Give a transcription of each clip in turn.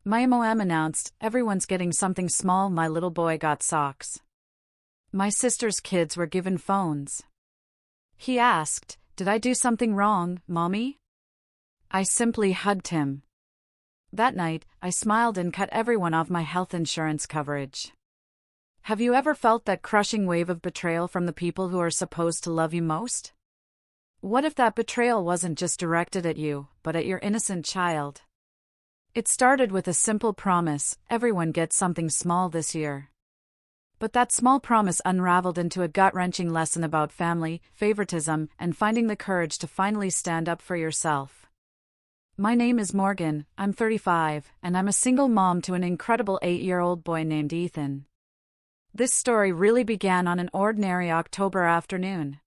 My mom announced, everyone's getting something small. My little boy got socks. My sister's kids were given phones. He asked, did I do something wrong, Mommy? I simply hugged him. That night, I smiled and cut everyone off my health insurance coverage. Have you ever felt that crushing wave of betrayal from the people who are supposed to love you most? What if that betrayal wasn't just directed at you, but at your innocent child? It started with a simple promise, everyone gets something small this year. But that small promise unraveled into a gut-wrenching lesson about family, favoritism, and finding the courage to finally stand up for yourself. My name is Morgan, I'm 35, and I'm a single mom to an incredible 8-year-old boy named Ethan. This story really began on an ordinary October afternoon.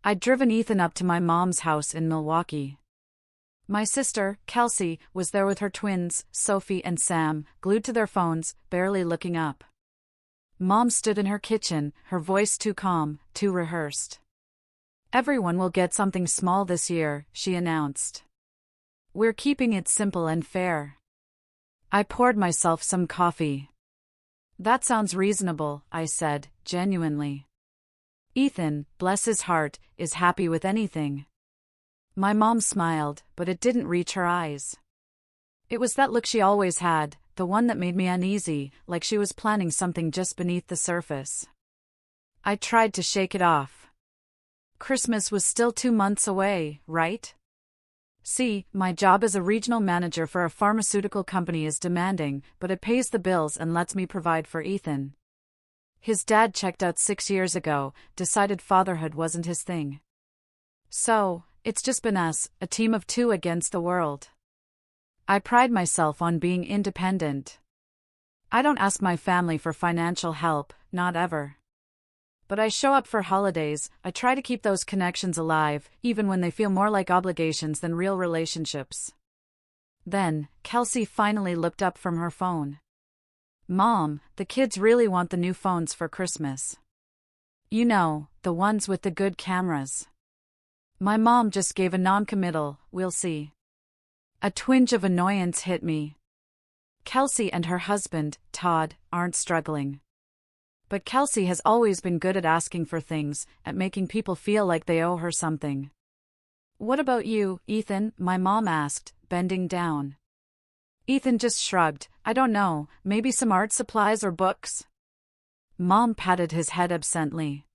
I'd driven Ethan up to my mom's house in Milwaukee. My sister, Kelsey, was there with her twins, Sophie and Sam, glued to their phones, barely looking up. Mom stood in her kitchen, her voice too calm, too rehearsed. Everyone will get something small this year, she announced. We're keeping it simple and fair. I poured myself some coffee. That sounds reasonable, I said, genuinely. Ethan, bless his heart, is happy with anything. My mom smiled, but it didn't reach her eyes. It was that look she always had, the one that made me uneasy, like she was planning something just beneath the surface. I tried to shake it off. Christmas was still 2 months away, right? See, my job as a regional manager for a pharmaceutical company is demanding, but it pays the bills and lets me provide for Ethan. His dad checked out 6 years ago, decided fatherhood wasn't his thing. So, it's just been us, a team of 2 against the world. I pride myself on being independent. I don't ask my family for financial help, not ever. But I show up for holidays, I try to keep those connections alive, even when they feel more like obligations than real relationships. Then, Kelsey finally looked up from her phone. Mom, the kids really want the new phones for Christmas. You know, the ones with the good cameras. My mom just gave a non-committal, we'll see. A twinge of annoyance hit me. Kelsey and her husband, Todd, aren't struggling. But Kelsey has always been good at asking for things, at making people feel like they owe her something. What about you, Ethan? My mom asked, bending down. Ethan just shrugged, I don't know, maybe some art supplies or books? Mom patted his head absently.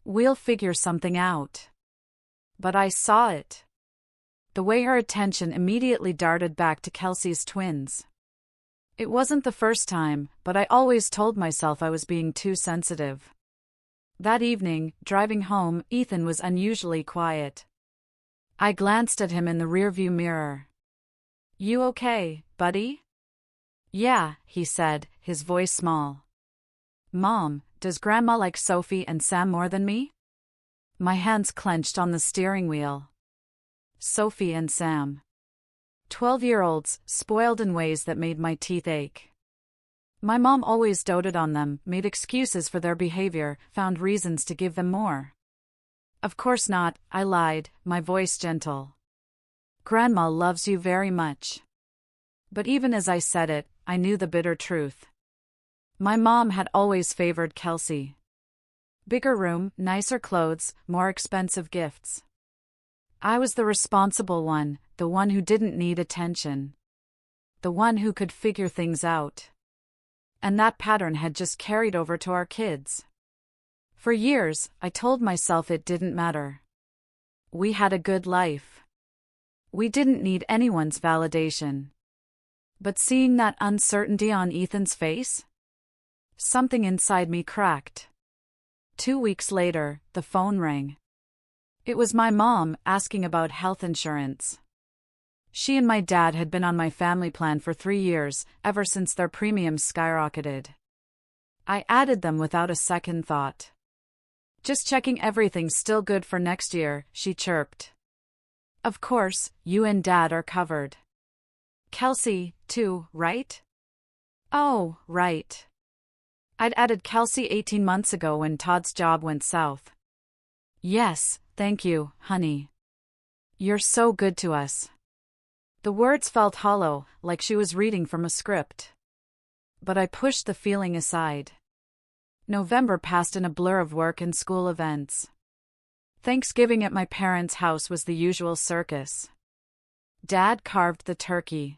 We'll figure something out. But I saw it. The way her attention immediately darted back to Kelsey's twins. It wasn't the first time, but I always told myself I was being too sensitive. That evening, driving home, Ethan was unusually quiet. I glanced at him in the rearview mirror. You okay, buddy? Yeah, he said, his voice small. Mom, does Grandma like Sophie and Sam more than me? My hands clenched on the steering wheel. Sophie and Sam. 12-year-olds, spoiled in ways that made my teeth ache. My mom always doted on them, made excuses for their behavior, found reasons to give them more. Of course not, I lied, my voice gentle. Grandma loves you very much. But even as I said it, I knew the bitter truth. My mom had always favored Kelsey. Bigger room, nicer clothes, more expensive gifts. I was the responsible one, the one who didn't need attention. The one who could figure things out. And that pattern had just carried over to our kids. For years, I told myself it didn't matter. We had a good life. We didn't need anyone's validation. But seeing that uncertainty on Ethan's face? Something inside me cracked. 2 weeks later, the phone rang. It was my mom, asking about health insurance. She and my dad had been on my family plan for 3 years, ever since their premiums skyrocketed. I added them without a second thought. Just checking everything's still good for next year, she chirped. Of course, you and Dad are covered. Kelsey, too, right? Oh, right. I'd added Kelsey 18 months ago when Todd's job went south. Yes, thank you, honey. You're so good to us. The words felt hollow, like she was reading from a script. But I pushed the feeling aside. November passed in a blur of work and school events. Thanksgiving at my parents' house was the usual circus. Dad carved the turkey.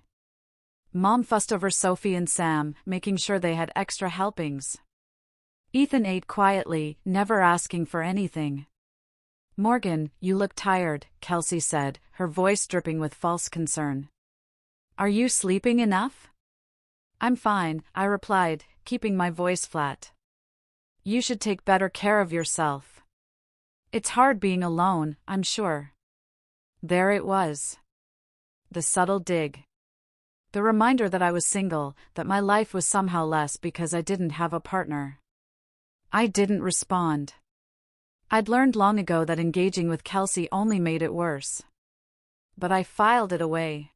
Mom fussed over Sophie and Sam, making sure they had extra helpings. Ethan ate quietly, never asking for anything. "Morgan, you look tired," Kelsey said, her voice dripping with false concern. "Are you sleeping enough?" "I'm fine," I replied, keeping my voice flat. "You should take better care of yourself. It's hard being alone, I'm sure." There it was. The subtle dig. The reminder that I was single, that my life was somehow less because I didn't have a partner. I didn't respond. I'd learned long ago that engaging with Kelsey only made it worse. But I filed it away.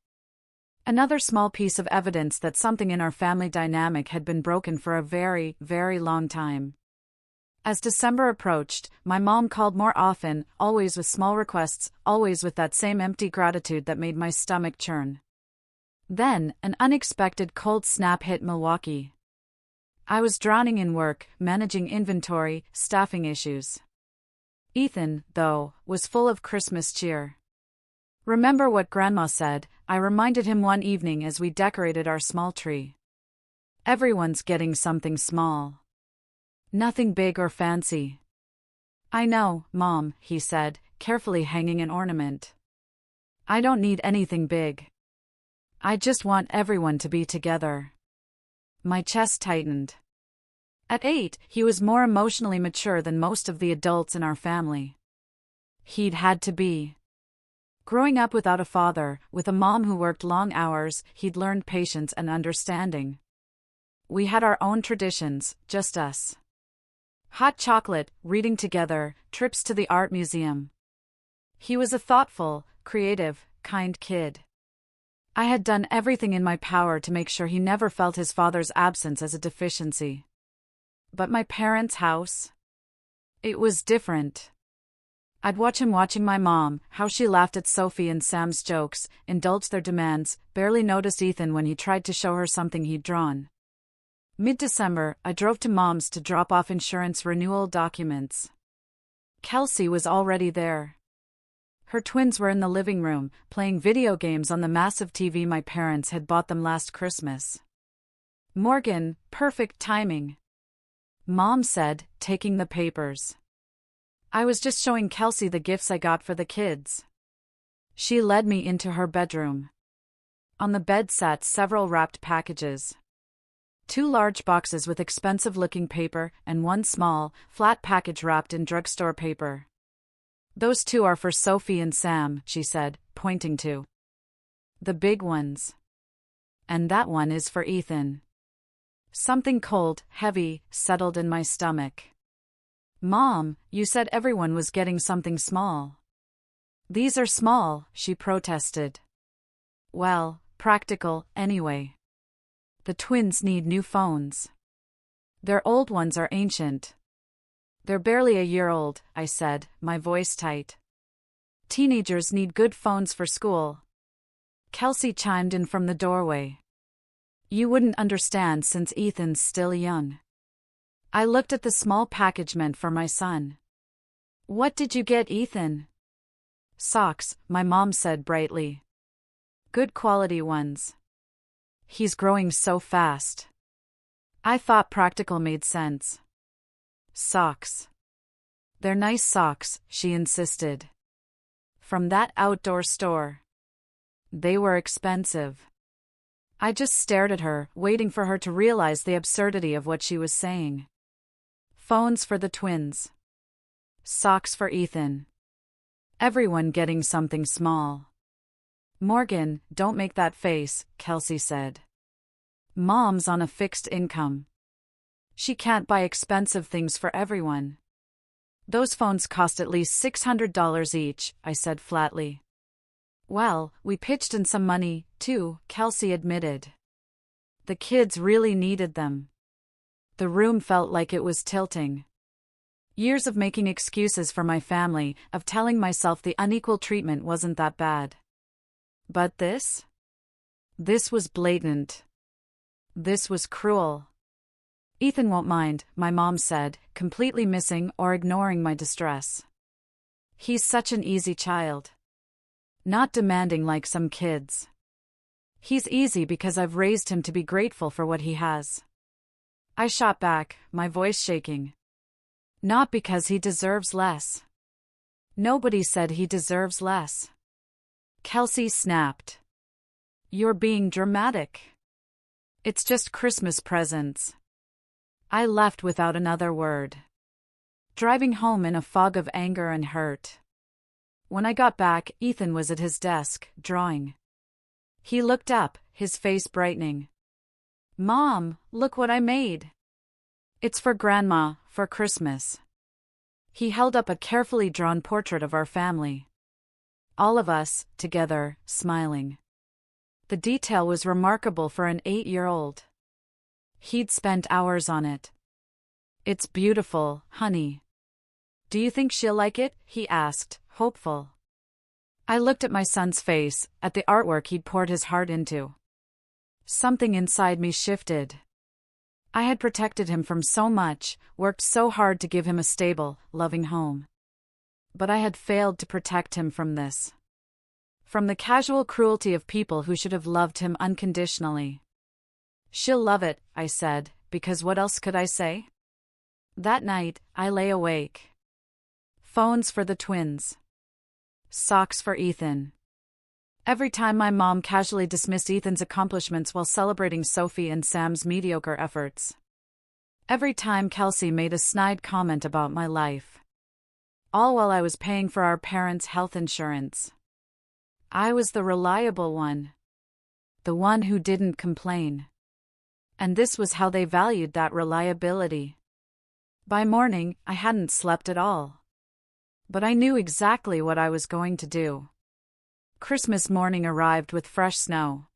Another small piece of evidence that something in our family dynamic had been broken for a very, very long time. As December approached, my mom called more often, always with small requests, always with that same empty gratitude that made my stomach churn. Then, an unexpected cold snap hit Milwaukee. I was drowning in work, managing inventory, staffing issues. Ethan, though, was full of Christmas cheer. "Remember what Grandma said," I reminded him one evening as we decorated our small tree. "Everyone's getting something small. Nothing big or fancy." "I know, Mom," he said, carefully hanging an ornament. "I don't need anything big. I just want everyone to be together." My chest tightened. At 8, he was more emotionally mature than most of the adults in our family. He'd had to be. Growing up without a father, with a mom who worked long hours, he'd learned patience and understanding. We had our own traditions, just us. Hot chocolate, reading together, trips to the art museum. He was a thoughtful, creative, kind kid. I had done everything in my power to make sure he never felt his father's absence as a deficiency. But my parents' house? It was different. I'd watch him watching my mom, how she laughed at Sophie and Sam's jokes, indulged their demands, barely noticed Ethan when he tried to show her something he'd drawn. Mid-December, I drove to Mom's to drop off insurance renewal documents. Kelsey was already there. Her twins were in the living room, playing video games on the massive TV my parents had bought them last Christmas. "Morgan, perfect timing," Mom said, taking the papers. "I was just showing Kelsey the gifts I got for the kids." She led me into her bedroom. On the bed sat several wrapped packages. 2 large boxes with expensive-looking paper, and 1 small, flat package wrapped in drugstore paper. "Those 2 are for Sophie and Sam," she said, pointing to the big ones. "And that one is for Ethan." Something cold, heavy, settled in my stomach. "Mom, you said everyone was getting something small." "These are small," she protested. "Well, practical, anyway. The twins need new phones. Their old ones are ancient." "They're barely a year old," I said, my voice tight. "Teenagers need good phones for school." Kelsey chimed in from the doorway. "You wouldn't understand since Ethan's still young." I looked at the small package meant for my son. "What did you get Ethan?" "Socks," my mom said brightly. "Good quality ones. He's growing so fast." I thought practical made sense. "Socks. They're nice socks," she insisted. "From that outdoor store." They were expensive. I just stared at her, waiting for her to realize the absurdity of what she was saying. Phones for the twins. Socks for Ethan. Everyone getting something small. "Morgan, don't make that face," Kelsey said. "Mom's on a fixed income. She can't buy expensive things for everyone." "Those phones cost at least $600 each," I said flatly. "Well, we pitched in some money, too," Kelsey admitted. The kids really needed them. The room felt like it was tilting. Years of making excuses for my family, of telling myself the unequal treatment wasn't that bad. But this? This was blatant. This was cruel. Ethan won't mind, my mom said, completely missing or ignoring my distress. He's such an easy child. Not demanding like some kids. He's easy because I've raised him to be grateful for what he has. I shot back, my voice shaking. Not because he deserves less. Nobody said he deserves less. Kelsey snapped. You're being dramatic. It's just Christmas presents. I left without another word. Driving home in a fog of anger and hurt. When I got back, Ethan was at his desk, drawing. He looked up, his face brightening. Mom, look what I made. It's for Grandma, for Christmas. He held up a carefully drawn portrait of our family. All of us, together, smiling. The detail was remarkable for an 8-year-old. He'd spent hours on it. It's beautiful, honey. Do you think she'll like it? He asked, hopeful. I looked at my son's face, at the artwork he'd poured his heart into. Something inside me shifted. I had protected him from so much, worked so hard to give him a stable, loving home. But I had failed to protect him from this. From the casual cruelty of people who should have loved him unconditionally. She'll love it, I said, because what else could I say? That night, I lay awake. Phones for the twins. Socks for Ethan. Every time my mom casually dismissed Ethan's accomplishments while celebrating Sophie and Sam's mediocre efforts. Every time Kelsey made a snide comment about my life. All while I was paying for our parents' health insurance. I was the reliable one. The one who didn't complain. And this was how they valued that reliability. By morning, I hadn't slept at all. But I knew exactly what I was going to do. Christmas morning arrived with fresh snow.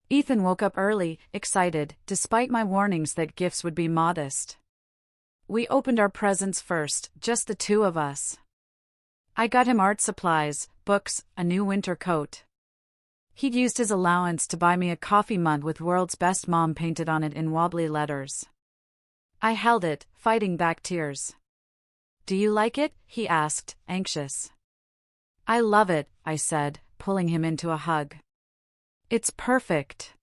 Ethan woke up early, excited, despite my warnings that gifts would be modest. We opened our presents first, just the two of us. I got him art supplies, books, a new winter coat. He'd used his allowance to buy me a coffee mug with "World's Best Mom" painted on it in wobbly letters. I held it, fighting back tears. Do you like it? He asked, anxious. I love it, I said, pulling him into a hug. It's perfect.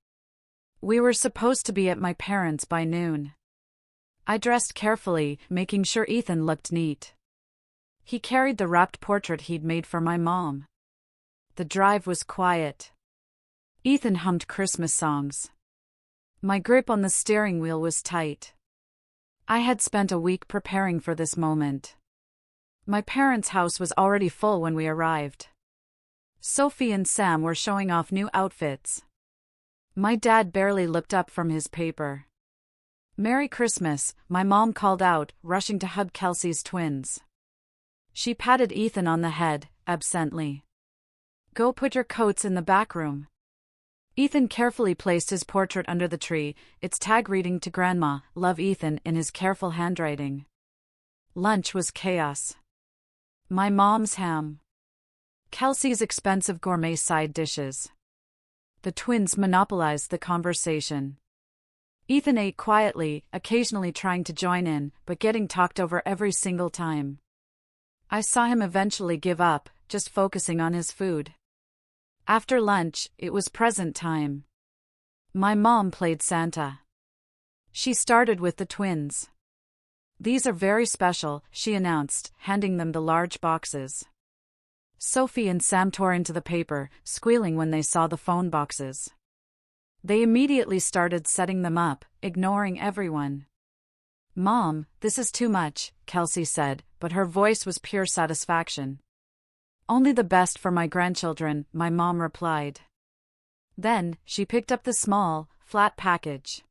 We were supposed to be at my parents' by noon. I dressed carefully, making sure Ethan looked neat. He carried the wrapped portrait he'd made for my mom. The drive was quiet. Ethan hummed Christmas songs. My grip on the steering wheel was tight. I had spent a week preparing for this moment. My parents' house was already full when we arrived. Sophie and Sam were showing off new outfits. My dad barely looked up from his paper. Merry Christmas, my mom called out, rushing to hug Kelsey's twins. She patted Ethan on the head, absently. Go put your coats in the back room. Ethan carefully placed his portrait under the tree, its tag reading to Grandma, Love Ethan, in his careful handwriting. Lunch was chaos. My mom's ham. Kelsey's expensive gourmet side dishes. The twins monopolized the conversation. Ethan ate quietly, occasionally trying to join in, but getting talked over every single time. I saw him eventually give up, just focusing on his food. After lunch, it was present time. My mom played Santa. She started with the twins. These are very special, she announced, handing them the large boxes. Sophie and Sam tore into the paper, squealing when they saw the phone boxes. They immediately started setting them up, ignoring everyone. Mom, this is too much, Kelsey said, but her voice was pure satisfaction. Only the best for my grandchildren, my mom replied. Then, she picked up the small, flat package.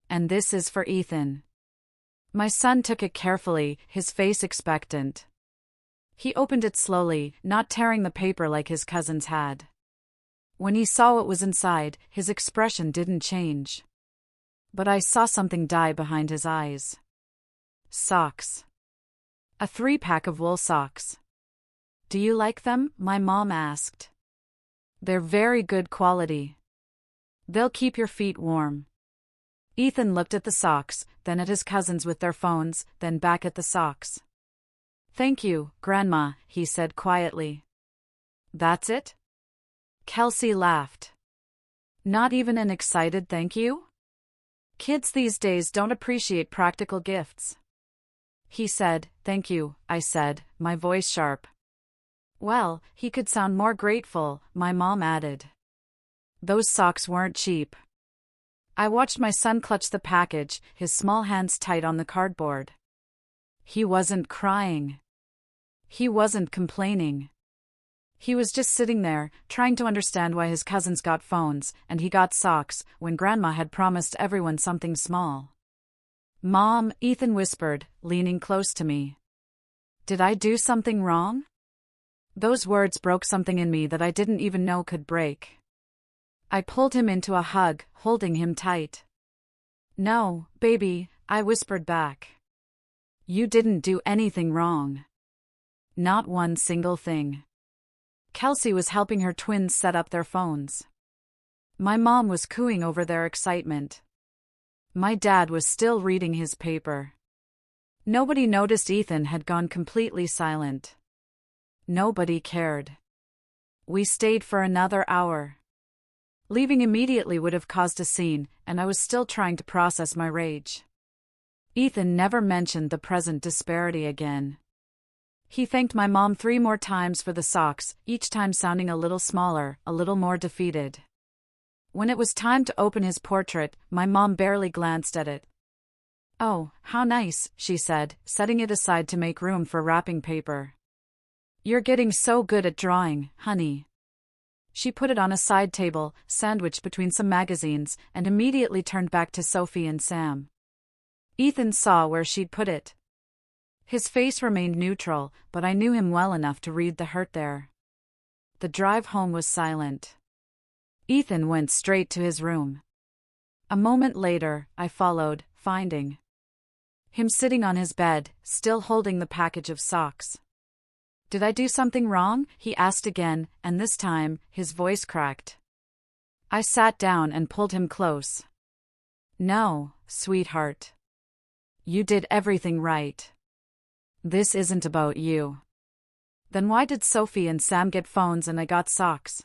And this is for Ethan. My son took it carefully, his face expectant. He opened it slowly, not tearing the paper like his cousins had. When he saw what was inside, his expression didn't change. But I saw something die behind his eyes. Socks. A 3-pack of wool socks. Do you like them? My mom asked. They're very good quality. They'll keep your feet warm. Ethan looked at the socks, then at his cousins with their phones, then back at the socks. Thank you, Grandma, he said quietly. That's it? Kelsey laughed. Not even an excited thank you? Kids these days don't appreciate practical gifts. He said, thank you, I said, my voice sharp. Well, he could sound more grateful, my mom added. Those socks weren't cheap. I watched my son clutch the package, his small hands tight on the cardboard. He wasn't crying. He wasn't complaining. He was just sitting there, trying to understand why his cousins got phones, and he got socks, when Grandma had promised everyone something small. Mom, Ethan whispered, leaning close to me. Did I do something wrong? Those words broke something in me that I didn't even know could break. I pulled him into a hug, holding him tight. No, baby, I whispered back. You didn't do anything wrong. Not one single thing. Kelsey was helping her twins set up their phones. My mom was cooing over their excitement. My dad was still reading his paper. Nobody noticed Ethan had gone completely silent. Nobody cared. We stayed for another hour. Leaving immediately would have caused a scene, and I was still trying to process my rage. Ethan never mentioned the present disparity again. He thanked my mom 3 more times for the socks, each time sounding a little smaller, a little more defeated. When it was time to open his portrait, my mom barely glanced at it. Oh, how nice, she said, setting it aside to make room for wrapping paper. You're getting so good at drawing, honey. She put it on a side table, sandwiched between some magazines, and immediately turned back to Sophie and Sam. Ethan saw where she'd put it. His face remained neutral, but I knew him well enough to read the hurt there. The drive home was silent. Ethan went straight to his room. A moment later, I followed, finding him sitting on his bed, still holding the package of socks. Did I do something wrong? He asked again, and this time, his voice cracked. I sat down and pulled him close. No, sweetheart. You did everything right. This isn't about you. Then why did Sophie and Sam get phones and I got socks?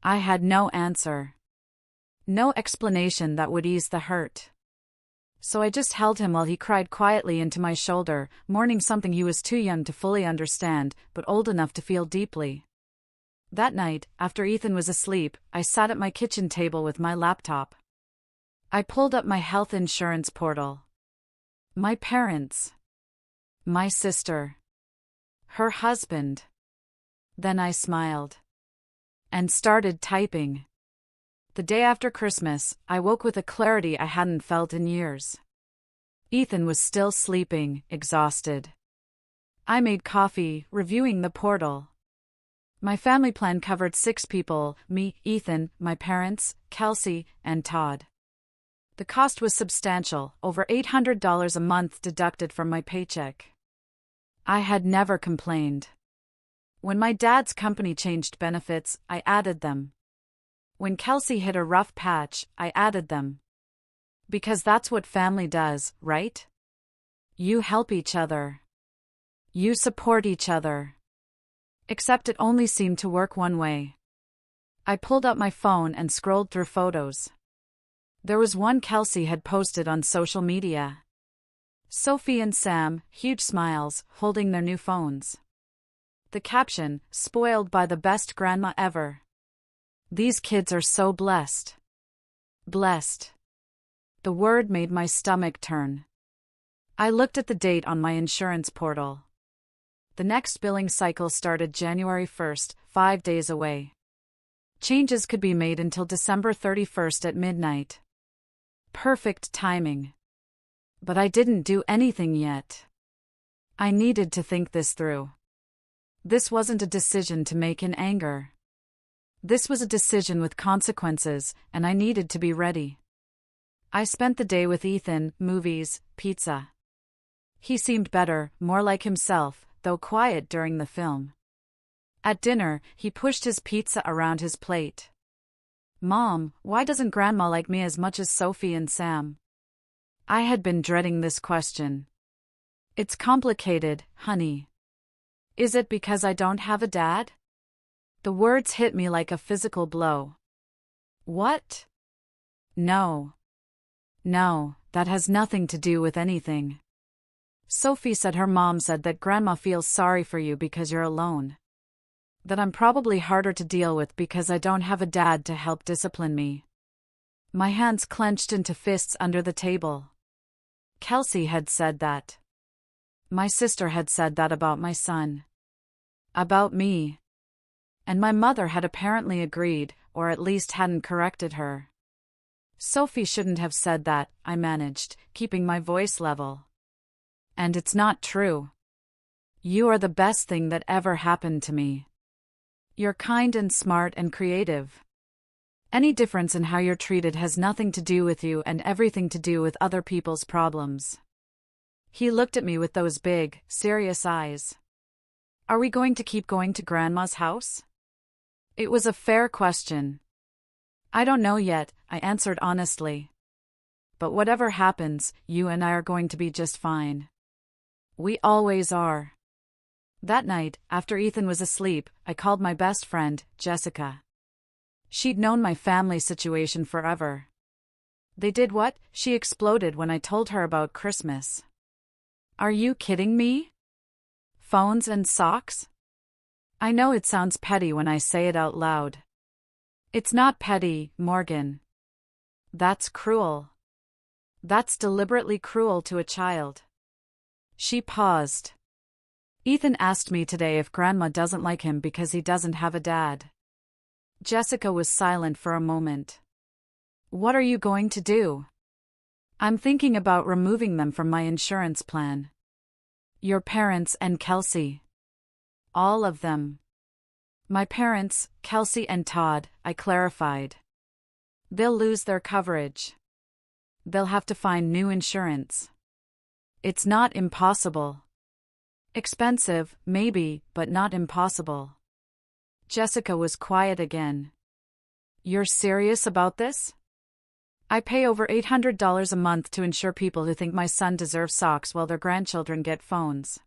I had no answer. No explanation that would ease the hurt. So I just held him while he cried quietly into my shoulder, mourning something he was too young to fully understand, but old enough to feel deeply. That night, after Ethan was asleep, I sat at my kitchen table with my laptop. I pulled up my health insurance portal. My parents. My sister. Her husband. Then I smiled. And started typing. The day after Christmas, I woke with a clarity I hadn't felt in years. Ethan was still sleeping, exhausted. I made coffee, reviewing the portal. My family plan covered 6 people, me, Ethan, my parents, Kelsey, and Todd. The cost was substantial, over $800 a month deducted from my paycheck. I had never complained. When my dad's company changed benefits, I added them. When Kelsey hit a rough patch, I added them. Because that's what family does, right? You help each other. You support each other. Except it only seemed to work one way. I pulled up my phone and scrolled through photos. There was one Kelsey had posted on social media. Sophie and Sam, huge smiles, holding their new phones. The caption, spoiled by the best grandma ever. These kids are so blessed. Blessed. The word made my stomach turn. I looked at the date on my insurance portal. The next billing cycle started January 1st, 5 days away. Changes could be made until December 31st at midnight. Perfect timing. But I didn't do anything yet. I needed to think this through. This wasn't a decision to make in anger. This was a decision with consequences, and I needed to be ready. I spent the day with Ethan, movies, pizza. He seemed better, more like himself, though quiet during the film. At dinner, he pushed his pizza around his plate. Mom, why doesn't Grandma like me as much as Sophie and Sam? I had been dreading this question. It's complicated, honey. Is it because I don't have a dad? The words hit me like a physical blow. What? No. No, that has nothing to do with anything. Sophie said her mom said that Grandma feels sorry for you because you're alone. That I'm probably harder to deal with because I don't have a dad to help discipline me. My hands clenched into fists under the table. Kelsey had said that. My sister had said that about my son. About me. And my mother had apparently agreed, or at least hadn't corrected her. Sophie shouldn't have said that, I managed, keeping my voice level. And it's not true. You are the best thing that ever happened to me. You're kind and smart and creative. Any difference in how you're treated has nothing to do with you and everything to do with other people's problems. He looked at me with those big, serious eyes. Are we going to keep going to Grandma's house? It was a fair question. I don't know yet, I answered honestly. But whatever happens, you and I are going to be just fine. We always are. That night, after Ethan was asleep, I called my best friend, Jessica. She'd known my family situation forever. They did what? She exploded when I told her about Christmas. Are you kidding me? Phones and socks? I know it sounds petty when I say it out loud. It's not petty, Morgan. That's cruel. That's deliberately cruel to a child. She paused. Ethan asked me today if Grandma doesn't like him because he doesn't have a dad. Jessica was silent for a moment. What are you going to do? I'm thinking about removing them from my insurance plan. Your parents and Kelsey. All of them. My parents, Kelsey and Todd, I clarified. They'll lose their coverage. They'll have to find new insurance. It's not impossible. Expensive, maybe, but not impossible. Jessica was quiet again. You're serious about this? I pay over $800 a month to insure people who think my son deserves socks while their grandchildren get phones.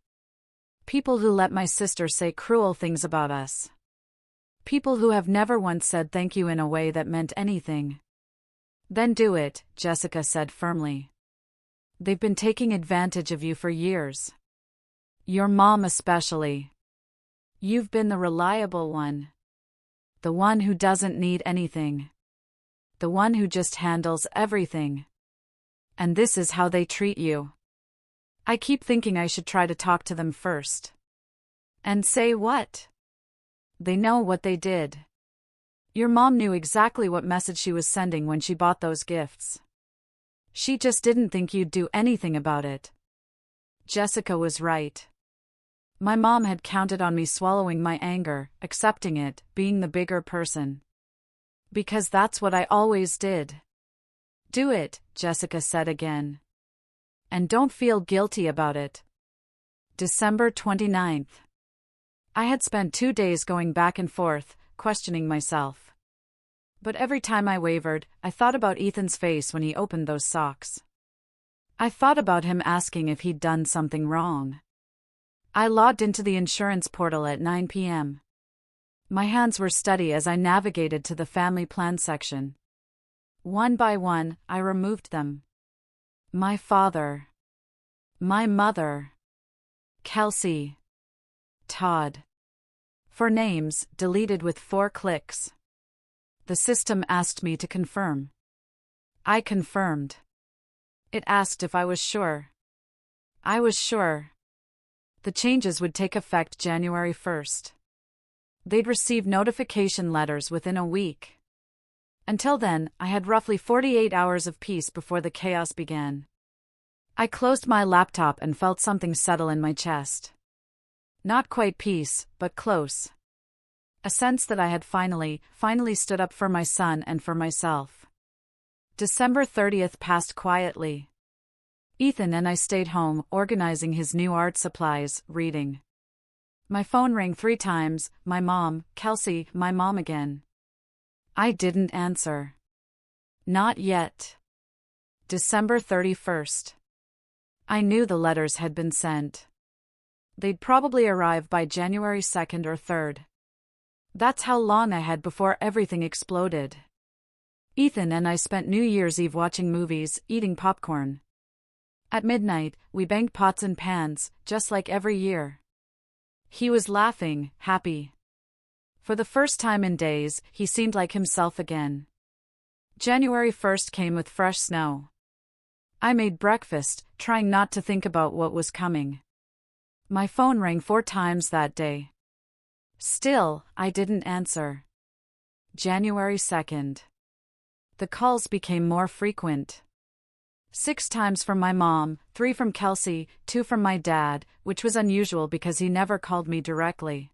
People who let my sister say cruel things about us. People who have never once said thank you in a way that meant anything. Then do it, Jessica said firmly. They've been taking advantage of you for years. Your mom especially. You've been the reliable one. The one who doesn't need anything. The one who just handles everything. And this is how they treat you. I keep thinking I should try to talk to them first. And say what? They know what they did. Your mom knew exactly what message she was sending when she bought those gifts. She just didn't think you'd do anything about it. Jessica was right. My mom had counted on me swallowing my anger, accepting it, being the bigger person. Because that's what I always did. Do it, Jessica said again. And don't feel guilty about it. December 29th. I had spent 2 days going back and forth, questioning myself. But every time I wavered, I thought about Ethan's face when he opened those socks. I thought about him asking if he'd done something wrong. I logged into the insurance portal at 9 p.m. My hands were steady as I navigated to the family plan section. One by one, I removed them. My father. My mother. Kelsey. Todd. For names, deleted with 4 clicks. The system asked me to confirm. I confirmed. It asked if I was sure. I was sure. The changes would take effect January 1st. They'd receive notification letters within a week. Until then, I had roughly 48 hours of peace before the chaos began. I closed my laptop and felt something settle in my chest. Not quite peace, but close. A sense that I had finally stood up for my son and for myself. December 30th passed quietly. Ethan and I stayed home, organizing his new art supplies, reading. My phone rang 3 times, my mom, Kelsey, my mom again. I didn't answer. Not yet. December 31st. I knew the letters had been sent. They'd probably arrive by January 2nd or 3rd. That's how long I had before everything exploded. Ethan and I spent New Year's Eve watching movies, eating popcorn. At midnight, we banged pots and pans, just like every year. He was laughing, happy. For the first time in days, he seemed like himself again. January 1st came with fresh snow. I made breakfast, trying not to think about what was coming. My phone rang 4 times that day. Still, I didn't answer. January 2nd. The calls became more frequent. 6 times from my mom, 3 from Kelsey, 2 from my dad, which was unusual because he never called me directly.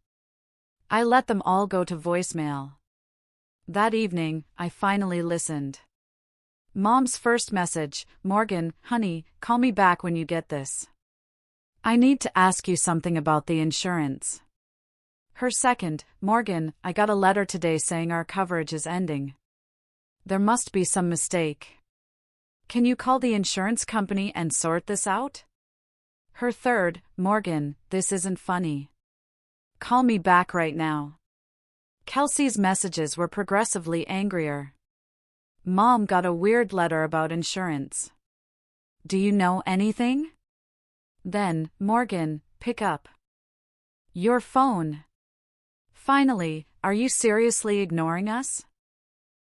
I let them all go to voicemail. That evening, I finally listened. Mom's first message: Morgan, honey, call me back when you get this. I need to ask you something about the insurance. Her second: Morgan, I got a letter today saying our coverage is ending. There must be some mistake. Can you call the insurance company and sort this out? Her third: Morgan, this isn't funny. Call me back right now. Kelsey's messages were progressively angrier. Mom got a weird letter about insurance. Do you know anything? Then, Morgan, pick up your phone. Finally, are you seriously ignoring us?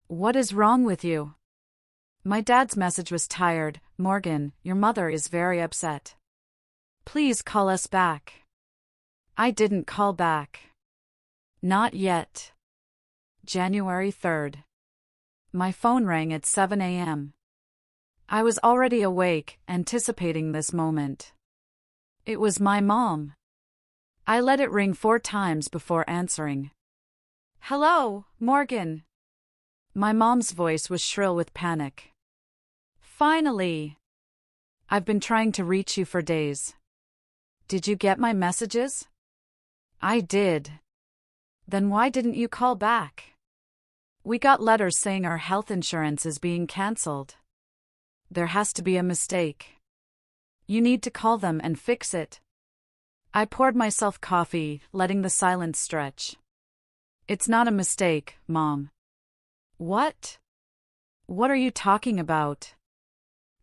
What is wrong with you? My dad's message was tired: Morgan, your mother is very upset. Please call us back. I didn't call back. Not yet. January 3rd. My phone rang at 7 a.m. I was already awake, anticipating this moment. It was my mom. I let it ring 4 times before answering. Hello, Morgan. My mom's voice was shrill with panic. Finally. I've been trying to reach you for days. Did you get my messages? I did. Then why didn't you call back? We got letters saying our health insurance is being cancelled. There has to be a mistake. You need to call them and fix it. I poured myself coffee, letting the silence stretch. It's not a mistake, Mom. What? What are you talking about?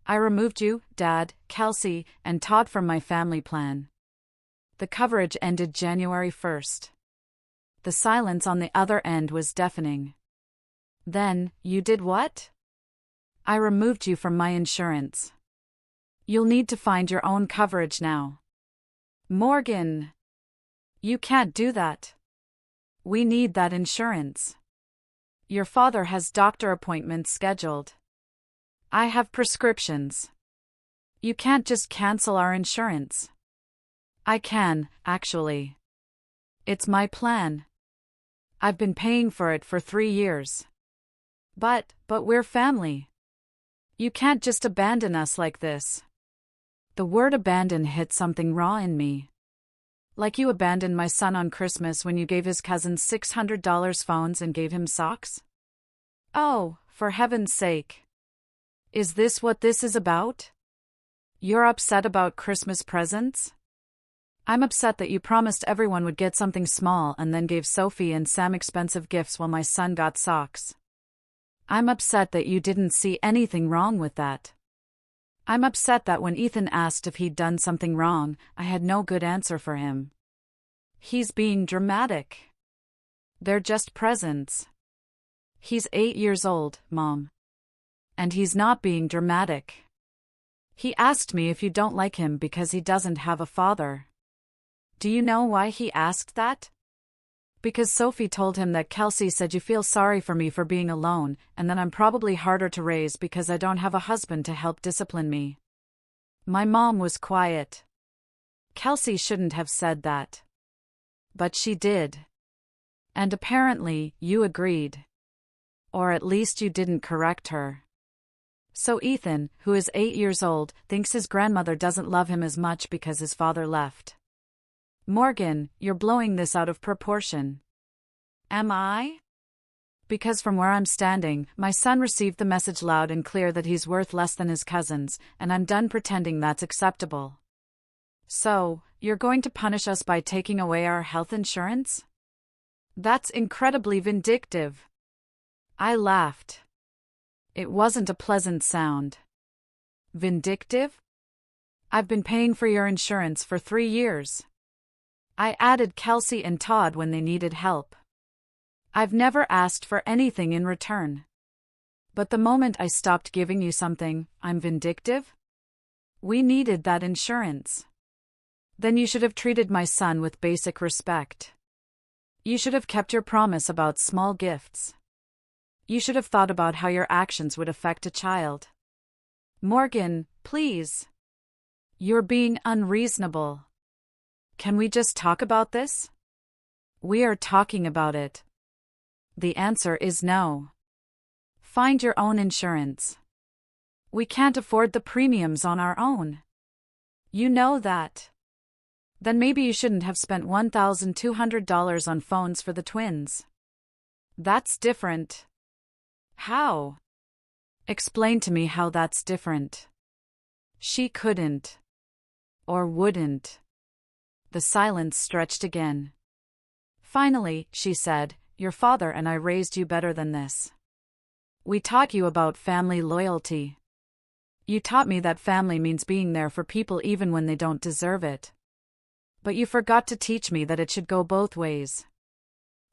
I removed you, Dad, Kelsey, and Todd from my family plan. The coverage ended January 1st. The silence on the other end was deafening. Then, you did what? I removed you from my insurance. You'll need to find your own coverage now. Morgan! You can't do that. We need that insurance. Your father has doctor appointments scheduled. I have prescriptions. You can't just cancel our insurance. I can, actually. It's my plan. I've been paying for it for 3 years. But we're family. You can't just abandon us like this. The word abandon hit something raw in me. Like you abandoned my son on Christmas when you gave his cousin $600 phones and gave him socks? Oh, for heaven's sake. Is this what this is about? You're upset about Christmas presents? I'm upset that you promised everyone would get something small and then gave Sophie and Sam expensive gifts while my son got socks. I'm upset that you didn't see anything wrong with that. I'm upset that when Ethan asked if he'd done something wrong, I had no good answer for him. He's being dramatic. They're just presents. He's 8 years old, Mom. And he's not being dramatic. He asked me if you don't like him because he doesn't have a father. Do you know why he asked that? Because Sophie told him that Kelsey said you feel sorry for me for being alone, and that I'm probably harder to raise because I don't have a husband to help discipline me. My mom was quiet. Kelsey shouldn't have said that. But she did. And apparently, you agreed. Or at least you didn't correct her. So Ethan, who is 8 years old, thinks his grandmother doesn't love him as much because his father left. Morgan, you're blowing this out of proportion. Am I? Because from where I'm standing, my son received the message loud and clear that he's worth less than his cousins, and I'm done pretending that's acceptable. So, you're going to punish us by taking away our health insurance? That's incredibly vindictive. I laughed. It wasn't a pleasant sound. Vindictive? I've been paying for your insurance for 3 years. I added Kelsey and Todd when they needed help. I've never asked for anything in return. But the moment I stopped giving you something, I'm vindictive? We needed that insurance. Then you should have treated my son with basic respect. You should have kept your promise about small gifts. You should have thought about how your actions would affect a child. Morgan, please. You're being unreasonable. Can we just talk about this? We are talking about it. The answer is no. Find your own insurance. We can't afford the premiums on our own. You know that. Then maybe you shouldn't have spent $1,200 on phones for the twins. That's different. How? Explain to me how that's different. She couldn't. Or wouldn't. The silence stretched again. Finally, she said, your father and I raised you better than this. We taught you about family loyalty. You taught me that family means being there for people even when they don't deserve it. But you forgot to teach me that it should go both ways.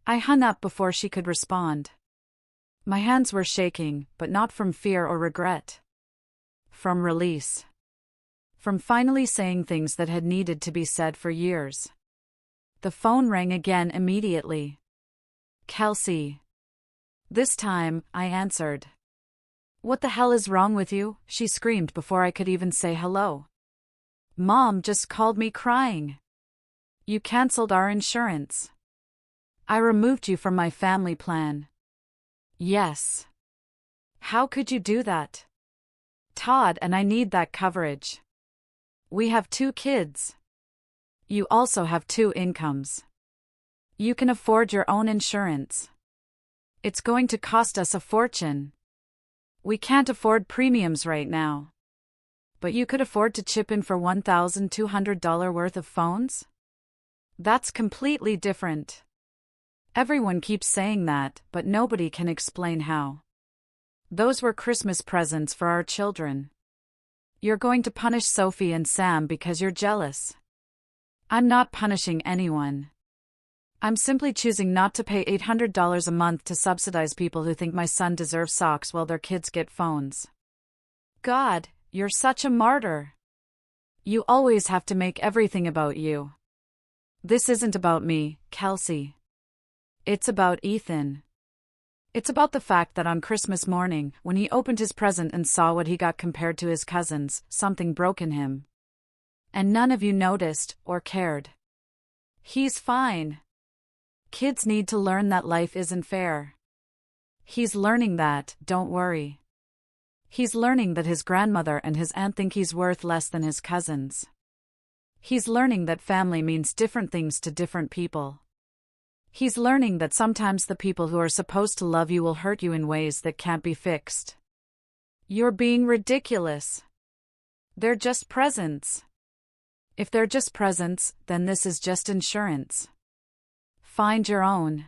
I hung up before she could respond. My hands were shaking, but not from fear or regret. From release. From finally saying things that had needed to be said for years. The phone rang again immediately. Kelsey. This time, I answered. What the hell is wrong with you? She screamed before I could even say hello. Mom just called me crying. You canceled our insurance. I removed you from my family plan. Yes. How could you do that? Todd and I need that coverage. We have 2 kids. You also have 2 incomes. You can afford your own insurance. It's going to cost us a fortune. We can't afford premiums right now. But you could afford to chip in for $1,200 worth of phones? That's completely different. Everyone keeps saying that, but nobody can explain how. Those were Christmas presents for our children. You're going to punish Sophie and Sam because you're jealous. I'm not punishing anyone. I'm simply choosing not to pay $800 a month to subsidize people who think my son deserves socks while their kids get phones. God, you're such a martyr. You always have to make everything about you. This isn't about me, Kelsey. It's about Ethan. It's about the fact that on Christmas morning, when he opened his present and saw what he got compared to his cousins, something broke in him. And none of you noticed or cared. He's fine. Kids need to learn that life isn't fair. He's learning that, don't worry. He's learning that his grandmother and his aunt think he's worth less than his cousins. He's learning that family means different things to different people. He's learning that sometimes the people who are supposed to love you will hurt you in ways that can't be fixed. You're being ridiculous. They're just presents. If they're just presents, then this is just insurance. Find your own.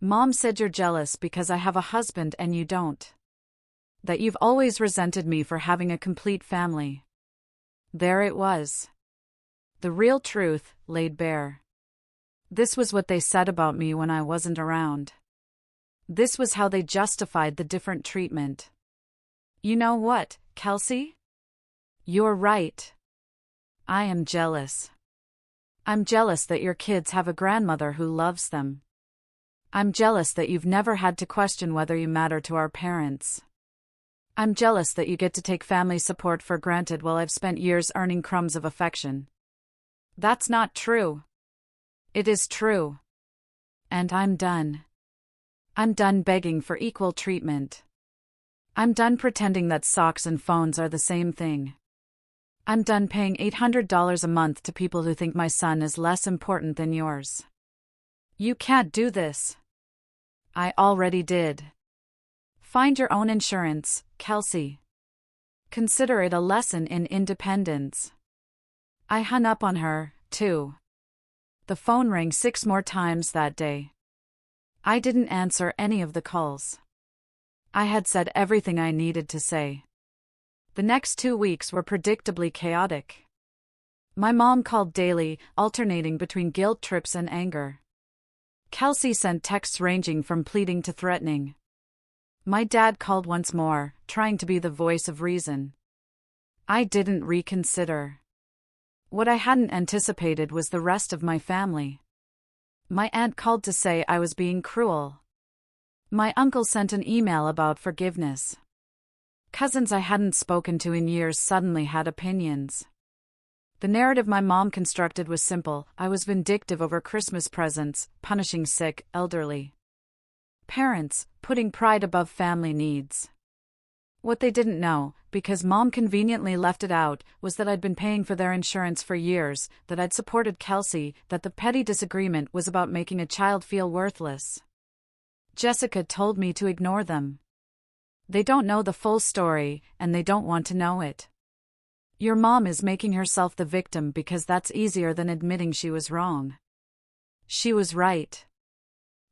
Mom said you're jealous because I have a husband and you don't. That you've always resented me for having a complete family. There it was. The real truth, laid bare. This was what they said about me when I wasn't around. This was how they justified the different treatment. You know what, Kelsey? You're right. I am jealous. I'm jealous that your kids have a grandmother who loves them. I'm jealous that you've never had to question whether you matter to our parents. I'm jealous that you get to take family support for granted while I've spent years earning crumbs of affection. That's not true. It is true. And I'm done. I'm done begging for equal treatment. I'm done pretending that socks and phones are the same thing. I'm done paying $800 a month to people who think my son is less important than yours. You can't do this. I already did. Find your own insurance, Kelsey. Consider it a lesson in independence. I hung up on her, too. The phone rang 6 more times that day. I didn't answer any of the calls. I had said everything I needed to say. The next 2 weeks were predictably chaotic. My mom called daily, alternating between guilt trips and anger. Kelsey sent texts ranging from pleading to threatening. My dad called once more, trying to be the voice of reason. I didn't reconsider. What I hadn't anticipated was the rest of my family. My aunt called to say I was being cruel. My uncle sent an email about forgiveness. Cousins I hadn't spoken to in years suddenly had opinions. The narrative my mom constructed was simple: I was vindictive over Christmas presents, punishing sick, elderly parents, putting pride above family needs. What they didn't know, because mom conveniently left it out, was that I'd been paying for their insurance for years, that I'd supported Kelsey, that the petty disagreement was about making a child feel worthless. Jessica told me to ignore them. They don't know the full story, and they don't want to know it. Your mom is making herself the victim because that's easier than admitting she was wrong. She was right.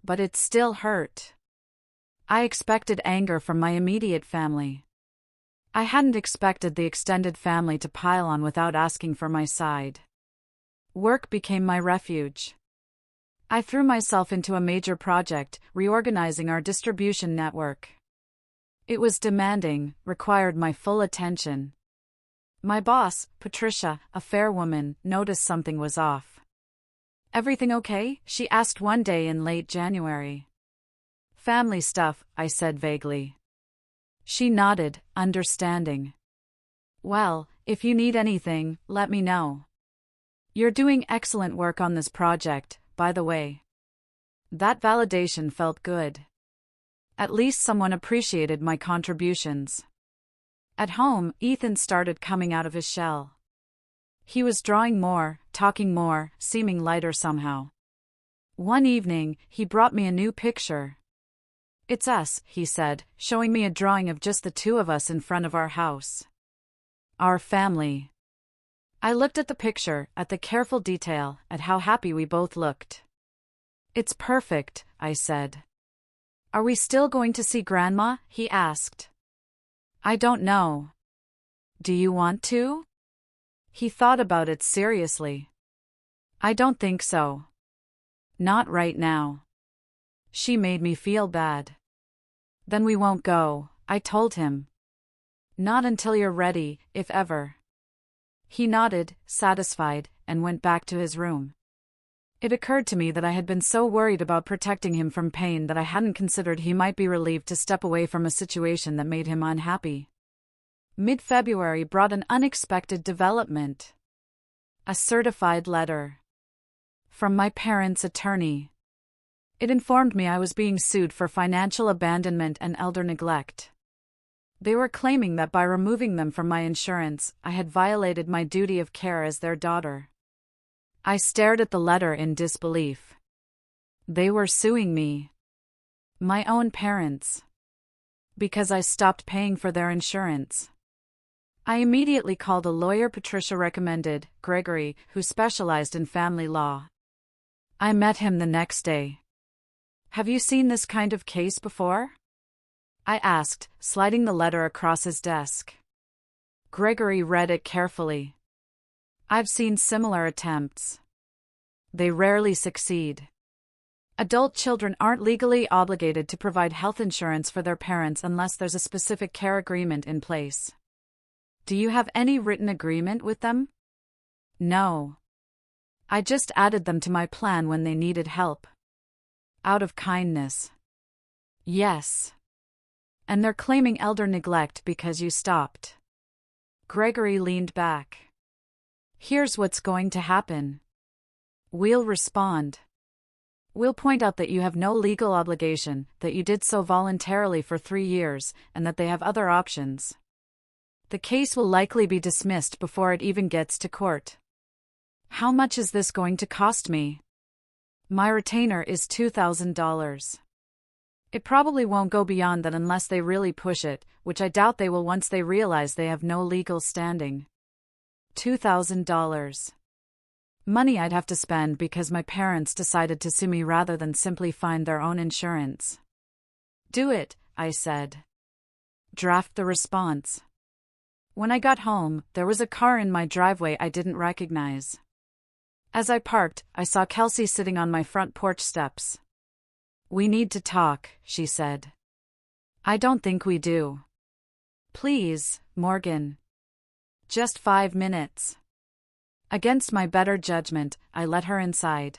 But it still hurt. I expected anger from my immediate family. I hadn't expected the extended family to pile on without asking for my side. Work became my refuge. I threw myself into a major project, reorganizing our distribution network. It was demanding, required my full attention. My boss, Patricia, a fair woman, noticed something was off. "Everything okay?" she asked one day in late January. "Family stuff," I said vaguely. She nodded, understanding. "Well, if you need anything, let me know. You're doing excellent work on this project, by the way." That validation felt good. At least someone appreciated my contributions. At home, Ethan started coming out of his shell. He was drawing more, talking more, seeming lighter somehow. One evening, he brought me a new picture. "It's us," he said, showing me a drawing of just the two of us in front of our house. Our family. I looked at the picture, at the careful detail, at how happy we both looked. "It's perfect," I said. "Are we still going to see Grandma?" he asked. "I don't know. Do you want to?" He thought about it seriously. "I don't think so. Not right now." She made me feel bad. "Then we won't go," I told him. "Not until you're ready, if ever." He nodded, satisfied, and went back to his room. It occurred to me that I had been so worried about protecting him from pain that I hadn't considered he might be relieved to step away from a situation that made him unhappy. Mid-February brought an unexpected development. A certified letter. From my parents' attorney. It informed me I was being sued for financial abandonment and elder neglect. They were claiming that by removing them from my insurance, I had violated my duty of care as their daughter. I stared at the letter in disbelief. They were suing me. My own parents. Because I stopped paying for their insurance. I immediately called a lawyer Patricia recommended, Gregory, who specialized in family law. I met him the next day. "Have you seen this kind of case before?" I asked, sliding the letter across his desk. Gregory read it carefully. "I've seen similar attempts. They rarely succeed. Adult children aren't legally obligated to provide health insurance for their parents unless there's a specific care agreement in place. Do you have any written agreement with them?" "No. I just added them to my plan when they needed help. Out of kindness." "Yes. And they're claiming elder neglect because you stopped." Gregory leaned back. "Here's what's going to happen. We'll respond. We'll point out that you have no legal obligation, that you did so voluntarily for 3 years, and that they have other options. The case will likely be dismissed before it even gets to court." "How much is this going to cost me?" "My retainer is $2,000. It probably won't go beyond that unless they really push it, which I doubt they will once they realize they have no legal standing. $2,000. Money I'd have to spend because my parents decided to sue me rather than simply find their own insurance. Do it, I said. Draft the response. When I got home, there was a car in my driveway I didn't recognize. As I parked, I saw Kelsey sitting on my front porch steps. We need to talk, she said. I don't think we do. Please, Morgan. Just 5 minutes. Against my better judgment, I let her inside.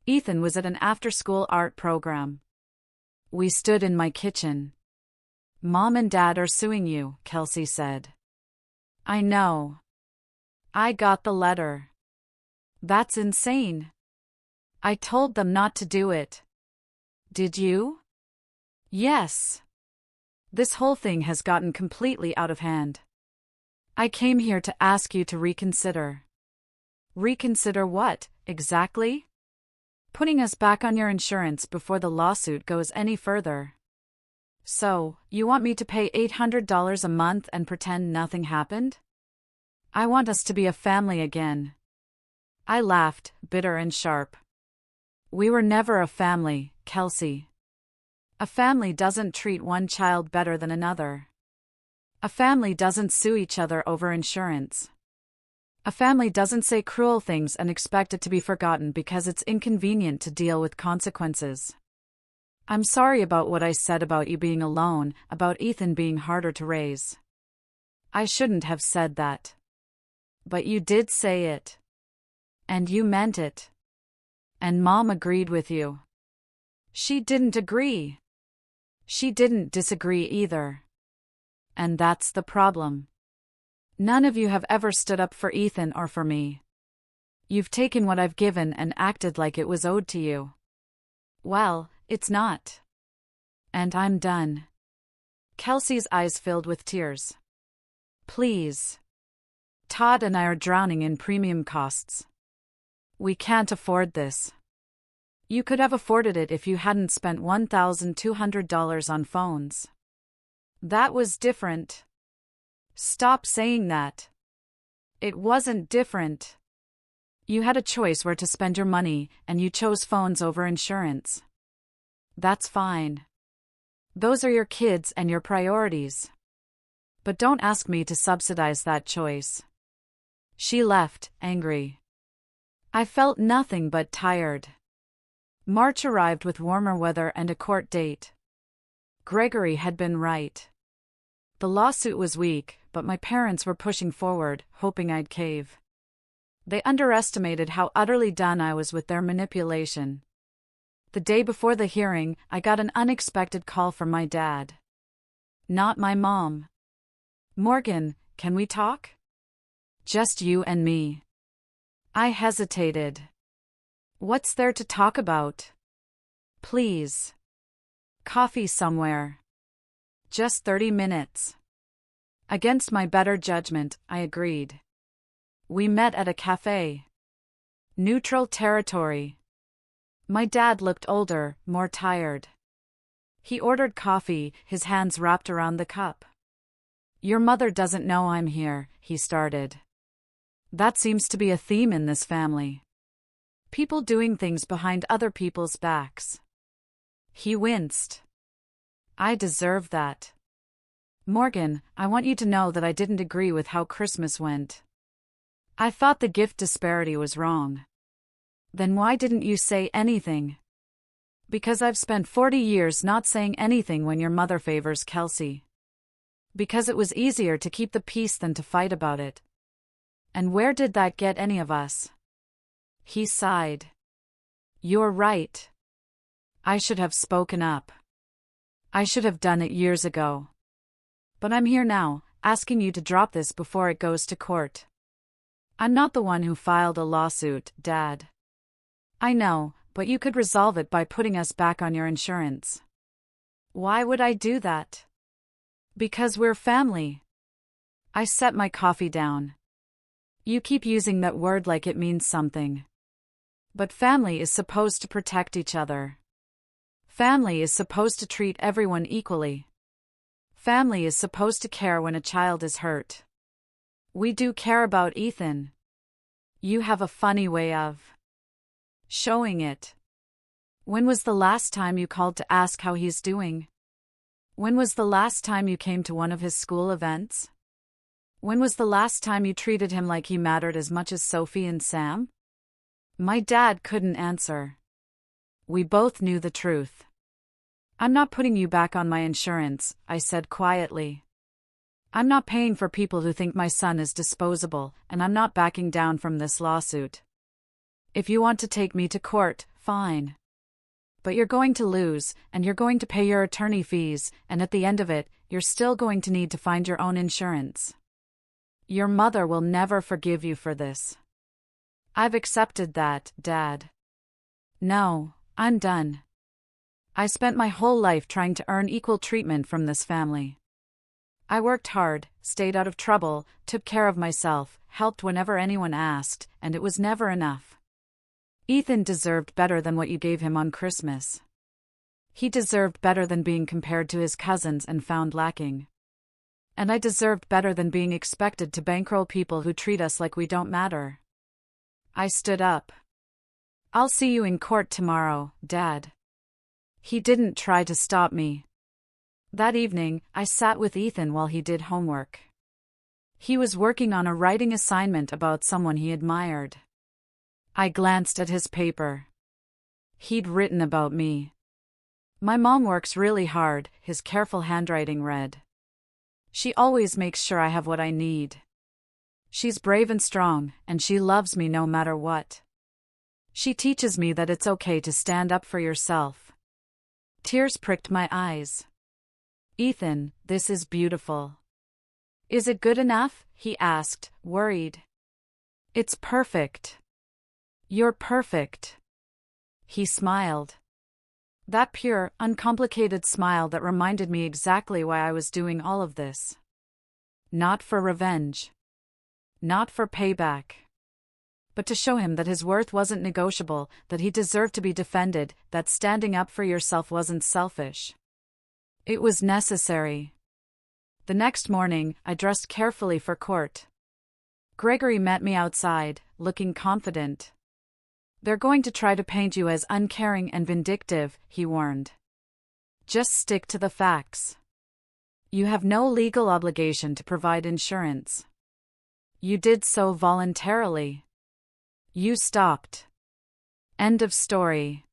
Ethan was at an after-school art program. We stood in my kitchen. Mom and Dad are suing you, Kelsey said. I know. I got the letter. That's insane. I told them not to do it. Did you? Yes. This whole thing has gotten completely out of hand. I came here to ask you to reconsider. Reconsider what, exactly? Putting us back on your insurance before the lawsuit goes any further. So, you want me to pay $800 a month and pretend nothing happened? I want us to be a family again. I laughed, bitter and sharp. We were never a family, Kelsey. A family doesn't treat one child better than another. A family doesn't sue each other over insurance. A family doesn't say cruel things and expect it to be forgotten because it's inconvenient to deal with consequences. I'm sorry about what I said about you being alone, about Ethan being harder to raise. I shouldn't have said that. But you did say it. And you meant it. And Mom agreed with you. She didn't agree. She didn't disagree either. And that's the problem. None of you have ever stood up for Ethan or for me. You've taken what I've given and acted like it was owed to you. Well, it's not. And I'm done. Kelsey's eyes filled with tears. Please. Todd and I are drowning in premium costs. We can't afford this. You could have afforded it if you hadn't spent $1,200 on phones. That was different. Stop saying that. It wasn't different. You had a choice where to spend your money, and you chose phones over insurance. That's fine. Those are your kids and your priorities. But don't ask me to subsidize that choice. She left, angry. I felt nothing but tired. March arrived with warmer weather and a court date. Gregory had been right. The lawsuit was weak, but my parents were pushing forward, hoping I'd cave. They underestimated how utterly done I was with their manipulation. The day before the hearing, I got an unexpected call from my dad. Not my mom. Morgan, can we talk? Just you and me. I hesitated. What's there to talk about? Please. Coffee somewhere. Just 30 minutes. Against my better judgment, I agreed. We met at a cafe. Neutral territory. My dad looked older, more tired. He ordered coffee, his hands wrapped around the cup. Your mother doesn't know I'm here, he started. That seems to be a theme in this family. People doing things behind other people's backs. He winced. I deserve that. Morgan, I want you to know that I didn't agree with how Christmas went. I thought the gift disparity was wrong. Then why didn't you say anything? Because I've spent 40 years not saying anything when your mother favors Kelsey. Because it was easier to keep the peace than to fight about it. And where did that get any of us? He sighed. You're right. I should have spoken up. I should have done it years ago. But I'm here now, asking you to drop this before it goes to court. I'm not the one who filed a lawsuit, Dad. I know, but you could resolve it by putting us back on your insurance. Why would I do that? Because we're family. I set my coffee down. You keep using that word like it means something. But family is supposed to protect each other. Family is supposed to treat everyone equally. Family is supposed to care when a child is hurt. We do care about Ethan. You have a funny way of showing it. When was the last time you called to ask how he's doing? When was the last time you came to one of his school events? When was the last time you treated him like he mattered as much as Sophie and Sam? My dad couldn't answer. We both knew the truth. I'm not putting you back on my insurance, I said quietly. I'm not paying for people who think my son is disposable, and I'm not backing down from this lawsuit. If you want to take me to court, fine. But you're going to lose, and you're going to pay your attorney fees, and at the end of it, you're still going to need to find your own insurance. Your mother will never forgive you for this. I've accepted that, Dad. No, I'm done. I spent my whole life trying to earn equal treatment from this family. I worked hard, stayed out of trouble, took care of myself, helped whenever anyone asked, and it was never enough. Ethan deserved better than what you gave him on Christmas. He deserved better than being compared to his cousins and found lacking. And I deserved better than being expected to bankroll people who treat us like we don't matter. I stood up. I'll see you in court tomorrow, Dad. He didn't try to stop me. That evening, I sat with Ethan while he did homework. He was working on a writing assignment about someone he admired. I glanced at his paper. He'd written about me. My mom works really hard, his careful handwriting read. She always makes sure I have what I need. She's brave and strong, and she loves me no matter what. She teaches me that it's okay to stand up for yourself. Tears pricked my eyes. Ethan, this is beautiful. Is it good enough? He asked, worried. It's perfect. You're perfect. He smiled. That pure, uncomplicated smile that reminded me exactly why I was doing all of this. Not for revenge. Not for payback. But to show him that his worth wasn't negotiable, that he deserved to be defended, that standing up for yourself wasn't selfish. It was necessary. The next morning, I dressed carefully for court. Gregory met me outside, looking confident. They're going to try to paint you as uncaring and vindictive, he warned. Just stick to the facts. You have no legal obligation to provide insurance. You did so voluntarily. You stopped. End of story.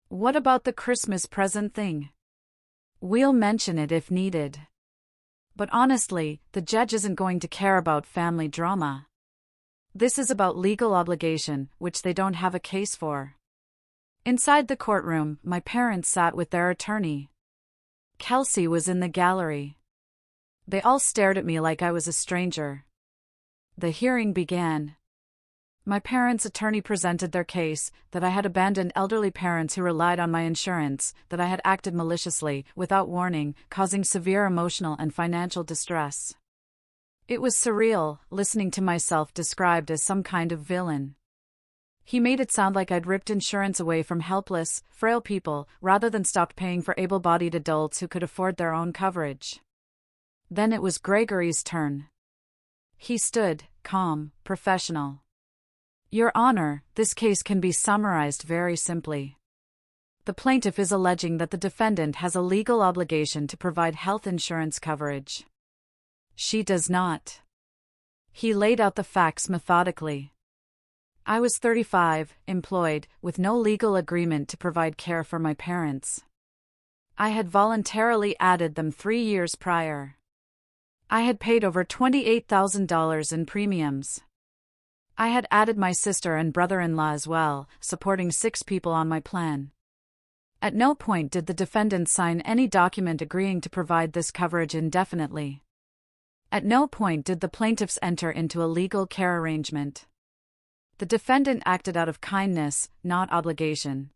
What about the Christmas present thing? We'll mention it if needed. But honestly, the judge isn't going to care about family drama. This is about legal obligation, which they don't have a case for. Inside the courtroom, my parents sat with their attorney. Kelsey was in the gallery. They all stared at me like I was a stranger. The hearing began. My parents' attorney presented their case, that I had abandoned elderly parents who relied on my insurance, that I had acted maliciously, without warning, causing severe emotional and financial distress. It was surreal, listening to myself described as some kind of villain. He made it sound like I'd ripped insurance away from helpless, frail people, rather than stopped paying for able-bodied adults who could afford their own coverage. Then it was Gregory's turn. He stood, calm, professional. Your Honor, this case can be summarized very simply. The plaintiff is alleging that the defendant has a legal obligation to provide health insurance coverage. She does not. He laid out the facts methodically. I was 35, employed, with no legal agreement to provide care for my parents. I had voluntarily added them 3 years prior. I had paid over $28,000 in premiums. I had added my sister and brother-in-law as well, supporting 6 people on my plan. At no point did the defendant sign any document agreeing to provide this coverage indefinitely. At no point did the plaintiffs enter into a legal care arrangement. The defendant acted out of kindness, not obligation.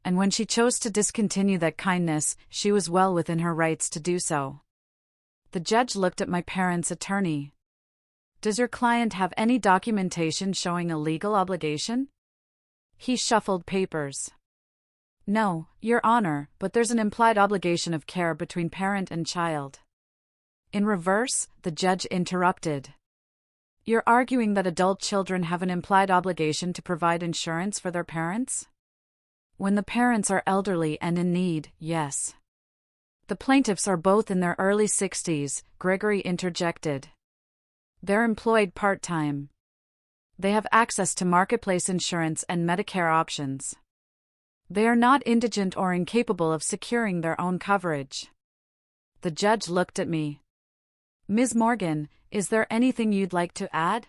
And when she chose to discontinue that kindness, she was well within her rights to do so. The judge looked at my parents' attorney. Does your client have any documentation showing a legal obligation? He shuffled papers. No, Your Honor, but there's an implied obligation of care between parent and child. In reverse, the judge interrupted. You're arguing that adult children have an implied obligation to provide insurance for their parents? When the parents are elderly and in need, yes. The plaintiffs are both in their early 60s, Gregory interjected. They're employed part-time. They have access to marketplace insurance and Medicare options. They are not indigent or incapable of securing their own coverage. The judge looked at me. Ms. Morgan, is there anything you'd like to add?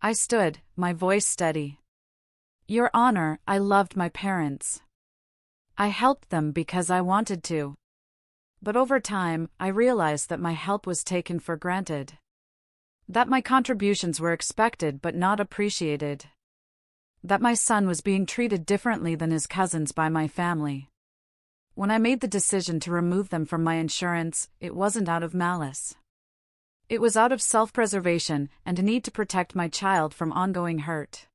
I stood, my voice steady. Your Honor, I loved my parents. I helped them because I wanted to. But over time, I realized that my help was taken for granted. That my contributions were expected but not appreciated. That my son was being treated differently than his cousins by my family. When I made the decision to remove them from my insurance, it wasn't out of malice. It was out of self-preservation and a need to protect my child from ongoing hurt.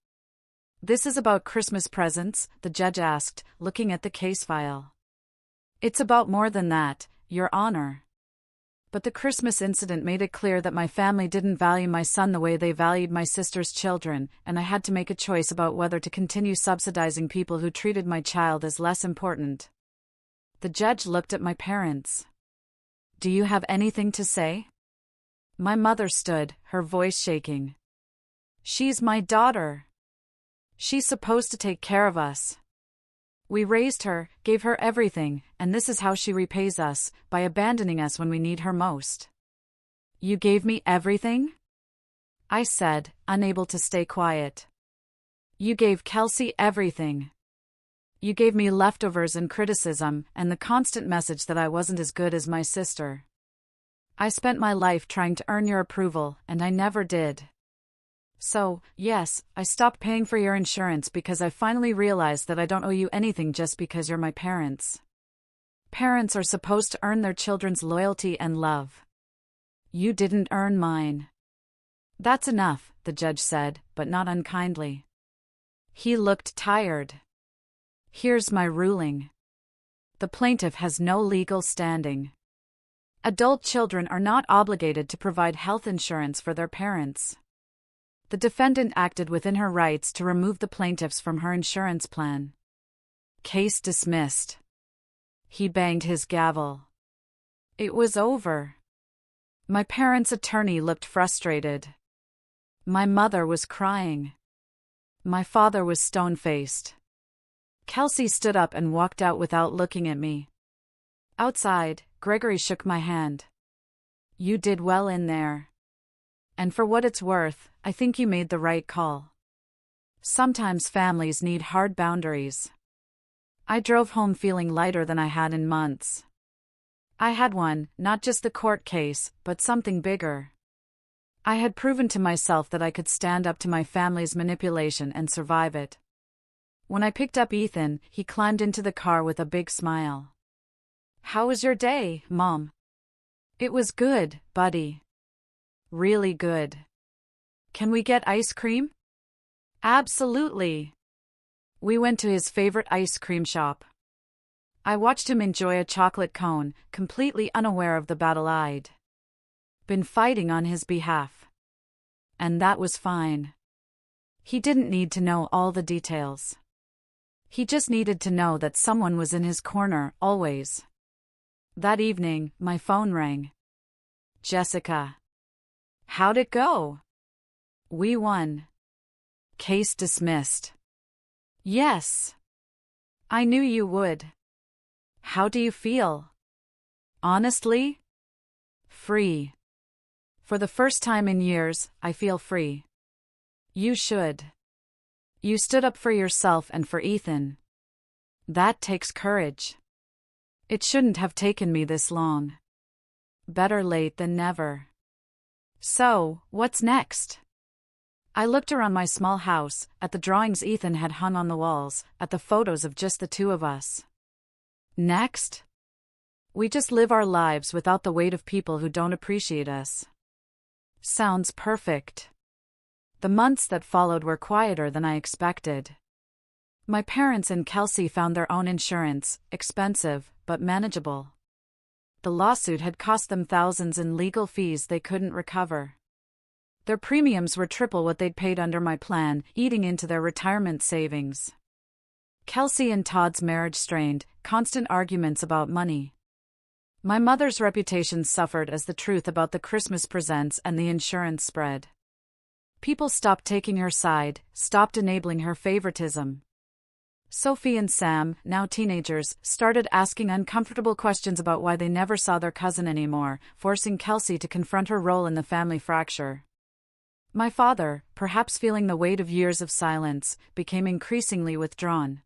This is about Christmas presents, the judge asked, looking at the case file. It's about more than that, Your Honor. But the Christmas incident made it clear that my family didn't value my son the way they valued my sister's children, and I had to make a choice about whether to continue subsidizing people who treated my child as less important. The judge looked at my parents. Do you have anything to say? My mother stood, her voice shaking. She's my daughter. She's supposed to take care of us. We raised her, gave her everything, and this is how she repays us, by abandoning us when we need her most. You gave me everything? I said, unable to stay quiet. You gave Kelsey everything. You gave me leftovers and criticism, and the constant message that I wasn't as good as my sister. I spent my life trying to earn your approval, and I never did. So, yes, I stopped paying for your insurance because I finally realized that I don't owe you anything just because you're my parents. Parents are supposed to earn their children's loyalty and love. You didn't earn mine. That's enough, the judge said, but not unkindly. He looked tired. Here's my ruling. The plaintiff has no legal standing. Adult children are not obligated to provide health insurance for their parents. The defendant acted within her rights to remove the plaintiffs from her insurance plan. Case dismissed. He banged his gavel. It was over. My parents' attorney looked frustrated. My mother was crying. My father was stone-faced. Kelsey stood up and walked out without looking at me. Outside, Gregory shook my hand. You did well in there. And for what it's worth, I think you made the right call. Sometimes families need hard boundaries. I drove home feeling lighter than I had in months. I had won, not just the court case, but something bigger. I had proven to myself that I could stand up to my family's manipulation and survive it. When I picked up Ethan, he climbed into the car with a big smile. How was your day, Mom? It was good, buddy. Really good. Can we get ice cream? Absolutely. We went to his favorite ice cream shop. I watched him enjoy a chocolate cone, completely unaware of the battle I'd been fighting on his behalf. And that was fine. He didn't need to know all the details. He just needed to know that someone was in his corner, always. That evening, my phone rang. Jessica. How'd it go? We won. Case dismissed. Yes. I knew you would. How do you feel? Honestly? Free. For the first time in years, I feel free. You should. You stood up for yourself and for Ethan. That takes courage. It shouldn't have taken me this long. Better late than never. So, what's next? I looked around my small house, at the drawings Ethan had hung on the walls, at the photos of just the two of us. Next? We just live our lives without the weight of people who don't appreciate us. Sounds perfect. The months that followed were quieter than I expected. My parents and Kelsey found their own insurance, expensive, but manageable. The lawsuit had cost them thousands in legal fees they couldn't recover. Their premiums were triple what they'd paid under my plan, eating into their retirement savings. Kelsey and Todd's marriage strained, constant arguments about money. My mother's reputation suffered as the truth about the Christmas presents and the insurance spread. People stopped taking her side, stopped enabling her favoritism. Sophie and Sam, now teenagers, started asking uncomfortable questions about why they never saw their cousin anymore, forcing Kelsey to confront her role in the family fracture. My father, perhaps feeling the weight of years of silence, became increasingly withdrawn.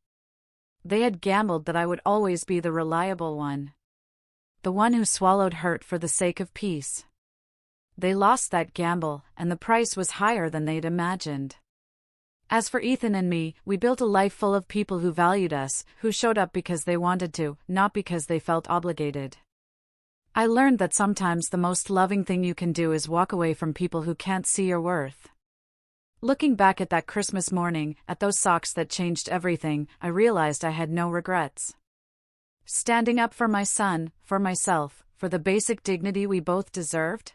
They had gambled that I would always be the reliable one. The one who swallowed hurt for the sake of peace. They lost that gamble, and the price was higher than they'd imagined. As for Ethan and me, we built a life full of people who valued us, who showed up because they wanted to, not because they felt obligated. I learned that sometimes the most loving thing you can do is walk away from people who can't see your worth. Looking back at that Christmas morning, at those socks that changed everything, I realized I had no regrets. Standing up for my son, for myself, for the basic dignity we both deserved?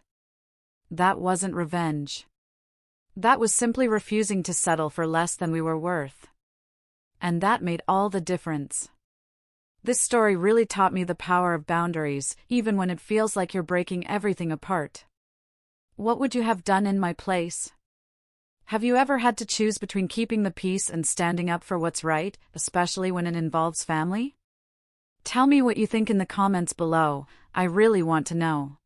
That wasn't revenge. That was simply refusing to settle for less than we were worth. And that made all the difference. This story really taught me the power of boundaries, even when it feels like you're breaking everything apart. What would you have done in my place? Have you ever had to choose between keeping the peace and standing up for what's right, especially when it involves family? Tell me what you think in the comments below. I really want to know.